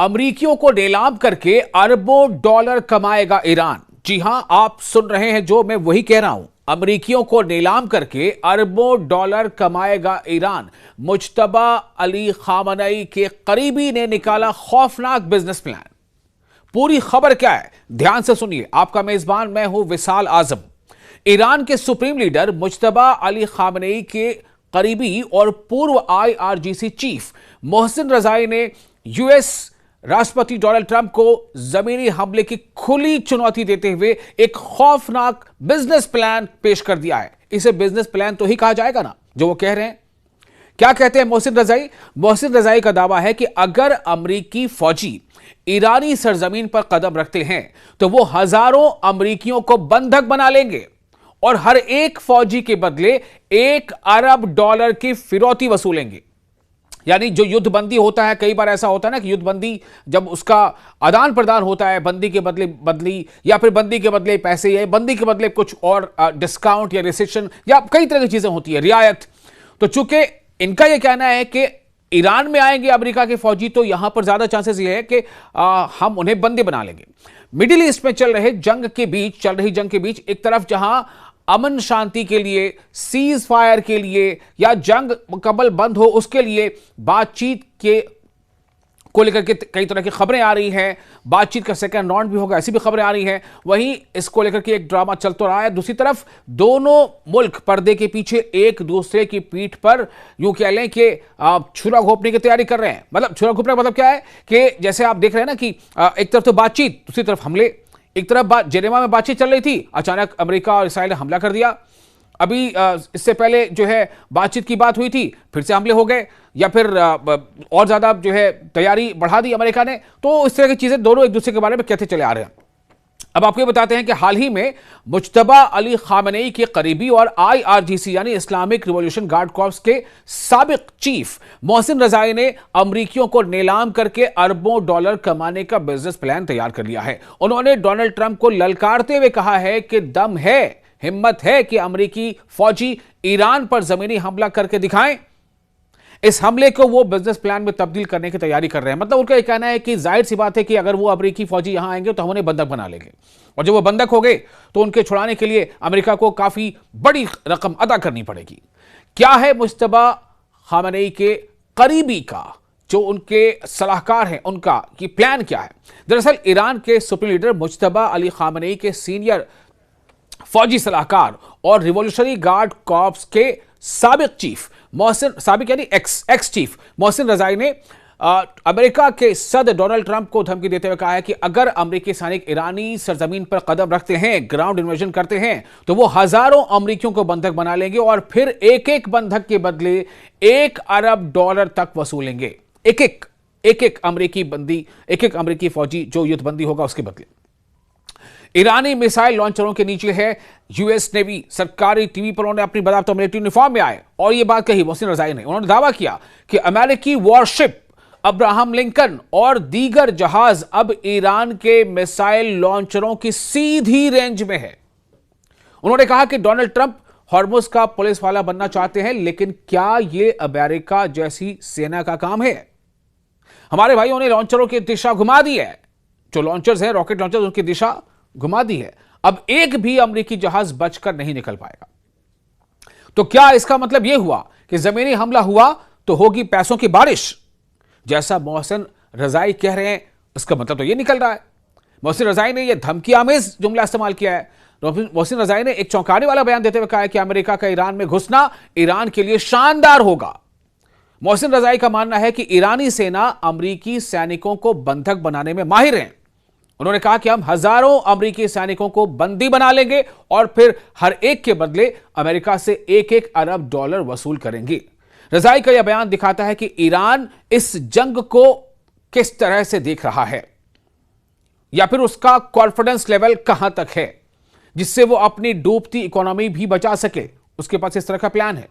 अमरीकियों को नीलाम करके अरबों डॉलर कमाएगा ईरान। जी हां, आप सुन रहे हैं जो मैं वही कह रहा हूं। अमरीकियों को नीलाम करके अरबों डॉलर कमाएगा ईरान। मुज्तबा अली खामनेई के करीबी ने निकाला खौफनाक बिजनेस प्लान। पूरी खबर क्या है, ध्यान से सुनिए। आपका मेजबान मैं हूं विशाल आजम। ईरान के supreme leader Mojtaba Ali Khamenei के करीबी और पूर्व IRGC चीफ मोहसिन रजाई ने यूएस राष्ट्रपति डोनाल्ड ट्रंप को जमीनी हमले की खुली चुनौती देते हुए एक खौफनाक बिजनेस प्लान पेश कर दिया है। इसे बिजनेस प्लान तो ही कहा जाएगा ना, जो वो कह रहे हैं। क्या कहते हैं मोहसिन रजाई? मोहसिन रजाई का दावा है कि अगर अमरीकी फौजी ईरानी सरजमीन पर कदम रखते हैं तो वो हजारों अमरीकियों को बंधक बना लेंगे और हर एक फौजी के बदले $1 अरब की फिरौती वसूलेंगे। यानी जो युद्धबंदी होता है, कई बार ऐसा होता है ना कि युद्धबंदी जब उसका आदान प्रदान होता है, बंदी के बदले बदली या फिर बंदी के बदले पैसे या बंदी के बदले कुछ और डिस्काउंट या रिसेशन या कई तरह की चीजें होती है, रियायत। तो चूंकि इनका यह कहना है कि ईरान में आएंगे अमेरिका के फौजी तो यहां पर ज्यादा चांसेस ये है कि हम उन्हें बंदी बना लेंगे। मिडिल ईस्ट में चल रही जंग के बीच एक तरफ जहां अमन शांति के लिए, सीज फायर के लिए या जंग मुकम्मल बंद हो उसके लिए बातचीत को लेकर के कई तरह की खबरें आ रही हैं। बातचीत का सेकंड राउंड भी होगा, ऐसी भी खबरें आ रही हैं। वहीं इसको लेकर के एक ड्रामा चल तो रहा है। दूसरी तरफ दोनों मुल्क पर्दे के पीछे एक दूसरे की पीठ पर यूं कह लें कि छुरा घोंपने की तैयारी कर रहे हैं। मतलब छुरा घोंपने का मतलब क्या है कि जैसे आप देख रहे हैं ना कि एक तरफ तो बातचीत, दूसरी तरफ हमले। एक तरफ जेनेवा में बातचीत चल रही थी, अचानक अमेरिका और इसराइल ने हमला कर दिया। अभी इससे पहले जो है बातचीत की बात हुई थी, फिर से हमले हो गए या फिर और ज्यादा जो है तैयारी बढ़ा दी अमेरिका ने। तो इस तरह की चीजें दोनों एक दूसरे के बारे में कहते चले आ रहे हैं। अब आपको बताते हैं कि हाल ही में मुज्तबा अली खामनेई के करीबी और IRGC यानी इस्लामिक रिवॉल्यूशन गार्ड कॉर्प्स के साबिक चीफ मोहसिन रजाई ने अमरीकियों को नीलाम करके अरबों डॉलर कमाने का बिजनेस प्लान तैयार कर लिया है। उन्होंने डोनाल्ड ट्रंप को ललकारते हुए कहा है कि दम है, हिम्मत है कि अमरीकी फौजी ईरान पर जमीनी हमला करके दिखाएं। इस हमले को वो बिजनेस प्लान में तब्दील करने की तैयारी कर रहे हैं। मतलब उनका यह कहना है कि जाहिर सी बात है कि अगर वो अमरीकी फौजी यहां आएंगे तो हम उन्हें बंधक बना लेंगे और जब वो बंधक हो गए तो उनके छुड़ाने के लिए अमेरिका को काफी बड़ी रकम अदा करनी पड़ेगी। क्या है मुज्तबा खामनेई के करीबी का, जो उनके सलाहकार हैं, उनका कि प्लान क्या है? दरअसल ईरान के supreme leader Mojtaba Ali Khamenei के सीनियर फौजी सलाहकार और रिवॉल्यूशनरी गार्ड कॉर्प्स के साबिक यानी एक्स चीफ मोहसिन रजाई ने अमेरिका के सदर डोनाल्ड ट्रंप को धमकी देते हुए कहा है कि अगर अमेरिकी सैनिक ईरानी सरजमीन पर कदम रखते हैं, ग्राउंड इन्वेजन करते हैं, तो वो हजारों अमरीकियों को बंधक बना लेंगे और फिर एक एक बंधक के बदले $1 अरब तक वसूलेंगे। एक एक अमरीकी फौजी जो युद्धबंदी होगा उसके बदले। ईरानी मिसाइल लॉन्चरों के नीचे है यूएस नेवी। सरकारी टीवी पर उन्होंने अपनी बात मिलिट्री यूनिफॉर्म में आए और यह बात कही मोहसिन रजाई ने। उन्होंने दावा किया कि अमेरिकी वॉरशिप अब्राहम लिंकन और दीगर जहाज अब ईरान के मिसाइल लॉन्चरों की सीधी रेंज में है। उन्होंने कहा कि डोनाल्ड ट्रंप हॉर्मुज का पुलिस वाला बनना चाहते हैं, लेकिन क्या यह अमेरिका जैसी सेना का काम है? हमारे भाइयों ने लॉन्चरों की दिशा घुमा दी है। जो लॉन्चर्स हैं, रॉकेट लॉन्चर्स, उनकी दिशा घुमा दी है। अब एक भी अमेरिकी जहाज बचकर नहीं निकल पाएगा। तो क्या इसका मतलब यह हुआ कि जमीनी हमला हुआ तो होगी पैसों की बारिश, जैसा मोहसिन रजाई कह रहे हैं? इसका मतलब तो यह निकल रहा है। मोहसिन रजाई ने यह धमकी आमेज जुमला इस्तेमाल किया है। मोहसिन रजाई ने एक चौंकाने वाला बयान देते हुए कहा है कि अमेरिका का ईरान में घुसना ईरान के लिए शानदार होगा। मोहसिन रजाई का मानना है कि ईरानी सेना अमेरिकी सैनिकों को बंधक बनाने में माहिर है। उन्होंने कहा कि हम हजारों अमेरिकी सैनिकों को बंदी बना लेंगे और फिर हर एक के बदले अमेरिका से $1 अरब वसूल करेंगे। रजाई का यह बयान दिखाता है कि ईरान इस जंग को किस तरह से देख रहा है या फिर उसका कॉन्फिडेंस लेवल कहां तक है जिससे वो अपनी डूबती इकोनॉमी भी बचा सके। उसके पास इस तरह का प्लान है।